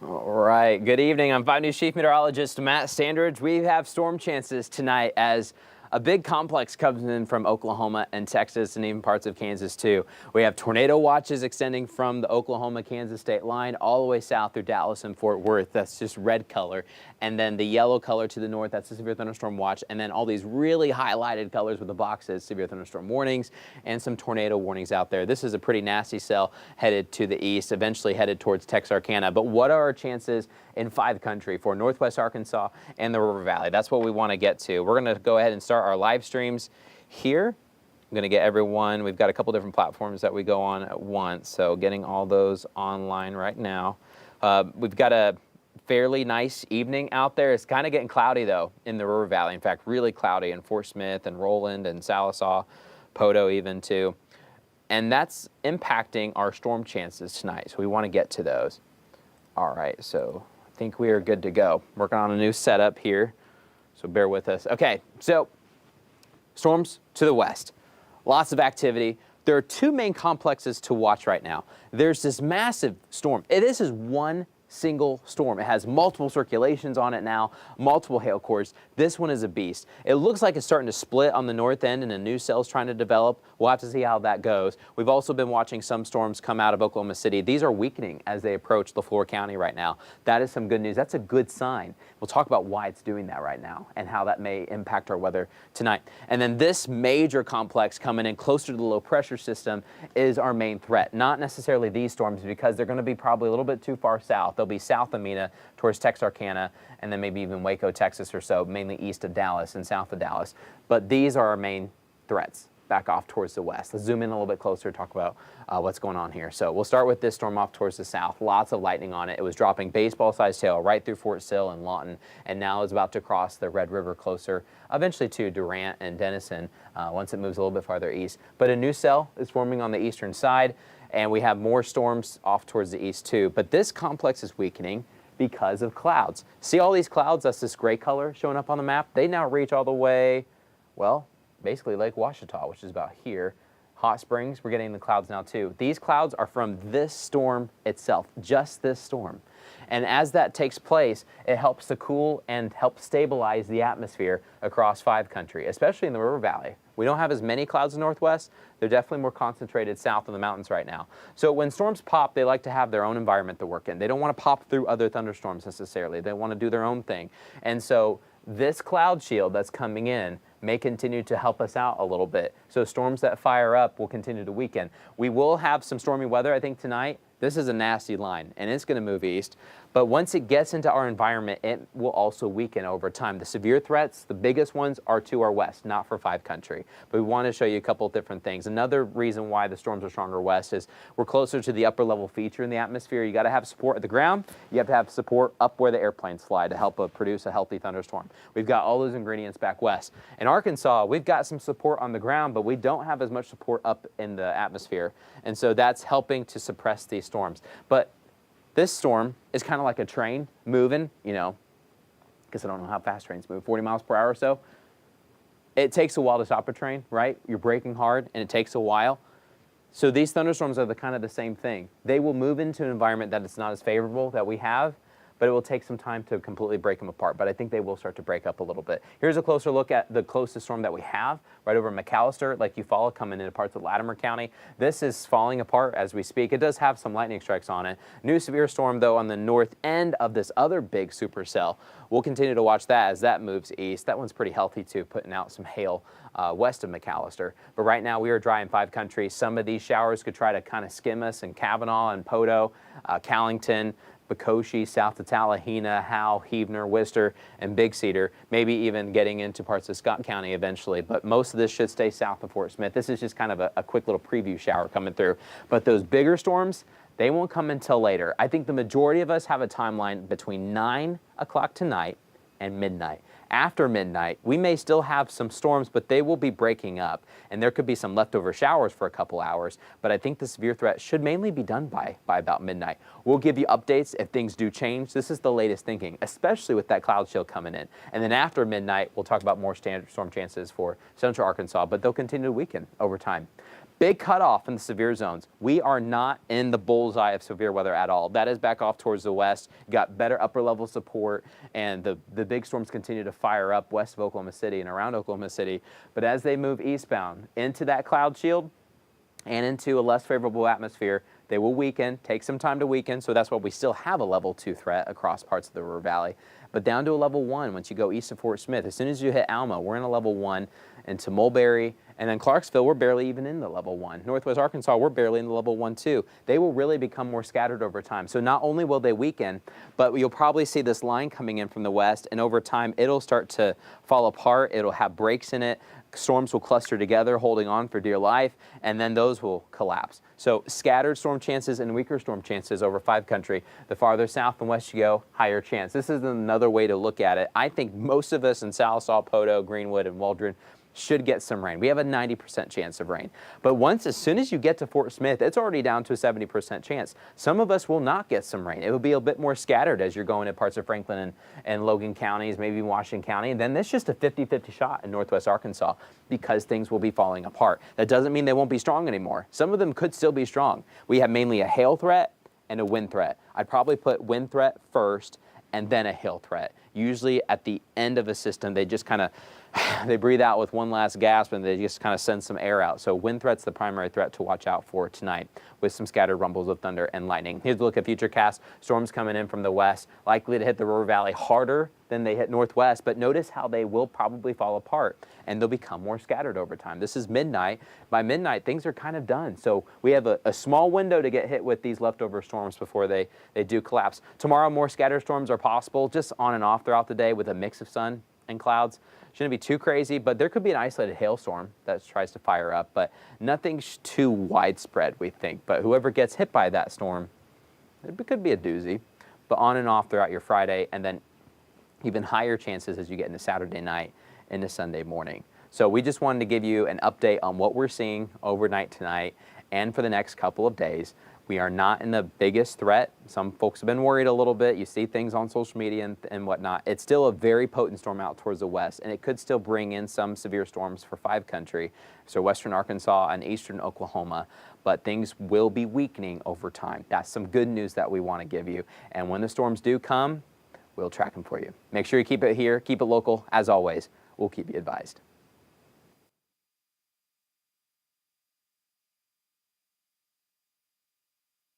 All right, good evening. I'm 5 News Chief Meteorologist Matt Standridge. We have storm chances tonight as a big complex comes in from Oklahoma and Texas and even parts of Kansas too. We have tornado watches extending from the Oklahoma-Kansas state line all the way south through Dallas and Fort Worth. That's just red color. And then the yellow color to the north, that's the severe thunderstorm watch. And then all these really highlighted colors with the boxes, severe thunderstorm warnings and some tornado warnings out there. This is a pretty nasty cell headed to the east, eventually headed towards Texarkana. But what are our chances in 5 country for Northwest Arkansas and the River Valley? That's what we want to get to. We're going to go ahead and start our live streams here. I'm going to get everyone. We've got a couple different platforms that we go on at once, so getting all those online right now. We've got a fairly nice evening out there. It's kind of getting cloudy though in the River Valley. In fact, really cloudy in Fort Smith and Roland and Sallisaw, Poteau even too. And that's impacting our storm chances tonight, so we want to get to those. All right, so I think we are good to go. Working on a new setup here, so bear with us. Okay, so storms to the west. Lots of activity. There are 2 main complexes to watch right now. There's this massive storm. This is one single storm. It has multiple circulations on it now, multiple hail cores. This one is a beast. It looks like it's starting to split on the north end and a new cell's trying to develop. We'll have to see how that goes. We've also been watching some storms come out of Oklahoma City. These are weakening as they approach LeFlore County right now. That is some good news. That's a good sign. We'll talk about why it's doing that right now and how that may impact our weather tonight. And then this major complex coming in closer to the low pressure system is our main threat. Not necessarily these storms because they're going to be probably a little bit too far south. They'll be south of Mena towards Texarkana and then maybe even Waco, Texas or so, mainly east of Dallas and south of Dallas. But these are our main threats back off towards the west. Let's zoom in a little bit closer, talk about what's going on here. So we'll start with this storm off towards the south. Lots of lightning on it. It was dropping baseball-sized hail right through Fort Sill and Lawton, and now is about to cross the Red River closer, eventually to Durant and Denison once it moves a little bit farther east. But a new cell is forming on the eastern side, and we have more storms off towards the east too. But this complex is weakening because of clouds. See all these clouds? That's this gray color showing up on the map. They now reach all the way, well, basically Lake Ouachita, which is about here. Hot Springs, we're getting the clouds now too. These clouds are from this storm itself, just this storm. And as that takes place, it helps to cool and help stabilize the atmosphere across 5 country, especially in the River Valley. We don't have as many clouds in the northwest. They're definitely more concentrated south of the mountains right now. So when storms pop, they like to have their own environment to work in. They don't want to pop through other thunderstorms necessarily. They want to do their own thing. And so this cloud shield that's coming in may continue to help us out a little bit. So storms that fire up will continue to weaken. We will have some stormy weather, I think, tonight. This is a nasty line, and it's going to move east. But once it gets into our environment, it will also weaken over time. The severe threats, the biggest ones, are to our west, not for 5 country. But we want to show you a couple of different things. Another reason why the storms are stronger west is we're closer to the upper level feature in the atmosphere. You got to have support at the ground. You have to have support up where the airplanes fly to help produce a healthy thunderstorm. We've got all those ingredients back west. In Arkansas, we've got some support on the ground, but we don't have as much support up in the atmosphere. And so that's helping to suppress these storms. But this storm is kind of like a train moving, you know, because I don't know how fast trains move, 40 miles per hour or so. It takes a while to stop a train, right? You're braking hard, and it takes a while. So these thunderstorms are kind of the same thing. They will move into an environment that is not as favorable that we have, but it will take some time to completely break them apart. But I think they will start to break up a little bit. Here's a closer look at the closest storm that we have, right over McAllister, Lake Eufaula, coming into parts of Latimer County. This is falling apart as we speak. It does have some lightning strikes on it. New severe storm, though, on the north end of this other big supercell. We'll continue to watch that as that moves east. That one's pretty healthy, too, putting out some hail west of McAllister. But right now, we are dry in 5 country. Some of these showers could try to kind of skim us in Kavanaugh and Poteau, Callington, Bekoshi, south to Tallahena, Howe, Heavener, Worcester, and Big Cedar, maybe even getting into parts of Scott County eventually. But most of this should stay south of Fort Smith. This is just kind of a quick little preview shower coming through. But those bigger storms, they won't come until later. I think the majority of us have a timeline between 9 o'clock tonight and midnight. After midnight, we may still have some storms, but they will be breaking up. And there could be some leftover showers for a couple hours. But I think the severe threat should mainly be done by about midnight. We'll give you updates if things do change. This is the latest thinking, especially with that cloud shield coming in. And then after midnight, we'll talk about more standard storm chances for central Arkansas, but they'll continue to weaken over time. Big cutoff in the severe zones. We are not in the bullseye of severe weather at all. That is back off towards the west. You got better upper level support, and the big storms continue to fire up west of Oklahoma City and around Oklahoma City. But as they move eastbound into that cloud shield and into a less favorable atmosphere, they will weaken, take some time to weaken, so that's why we still have a level 2 threat across parts of the River Valley. But down to a level 1 once you go east of Fort Smith. As soon as you hit Alma, we're in a level 1 into Mulberry, and then Clarksville, we're barely even in the level 1. Northwest Arkansas, we're barely in the level 1 too. They will really become more scattered over time. So not only will they weaken, but you'll probably see this line coming in from the west, and over time it'll start to fall apart. It'll have breaks in it. Storms will cluster together, holding on for dear life, and then those will collapse. So scattered storm chances and weaker storm chances over 5 country. The farther south and west you go, higher chance. This is another way to look at it. I think most of us in Sallisaw, Poteau, Greenwood, and Waldron should get some rain. We have a 90% chance of rain. But as soon as you get to Fort Smith, it's already down to a 70% chance. Some of us will not get some rain. It will be a bit more scattered as you're going to parts of Franklin and Logan counties, maybe Washington County. And then there's just a 50-50 shot in Northwest Arkansas because things will be falling apart. That doesn't mean they won't be strong anymore. Some of them could still be strong. We have mainly a hail threat and a wind threat. I'd probably put wind threat first and then a hail threat. Usually at the end of a system, they just kind of they breathe out with one last gasp and they just kind of send some air out. So wind threat's the primary threat to watch out for tonight with some scattered rumbles of thunder and lightning. Here's a look at Futurecast. Storms coming in from the west, likely to hit the River Valley harder than they hit northwest, but notice how they will probably fall apart and they'll become more scattered over time. This is midnight. By midnight, things are kind of done. So we have a small window to get hit with these leftover storms before they do collapse. Tomorrow, more scattered storms are possible, just on and off throughout the day with a mix of sun and clouds. Shouldn't be too crazy, but there could be an isolated hailstorm that tries to fire up, but nothing too widespread, we think. But whoever gets hit by that storm, it could be a doozy. But on and off throughout your Friday, and then even higher chances as you get into Saturday night into Sunday morning. So we just wanted to give you an update on what we're seeing overnight tonight and for the next couple of days. We are not in the biggest threat. Some folks have been worried a little bit. You see things on social media and whatnot. It's still a very potent storm out towards the west, and it could still bring in some severe storms for 5 country, so western Arkansas and eastern Oklahoma, but things will be weakening over time. That's some good news that we want to give you. And when the storms do come, we'll track them for you. Make sure you keep it here, keep it local. As always, we'll keep you advised.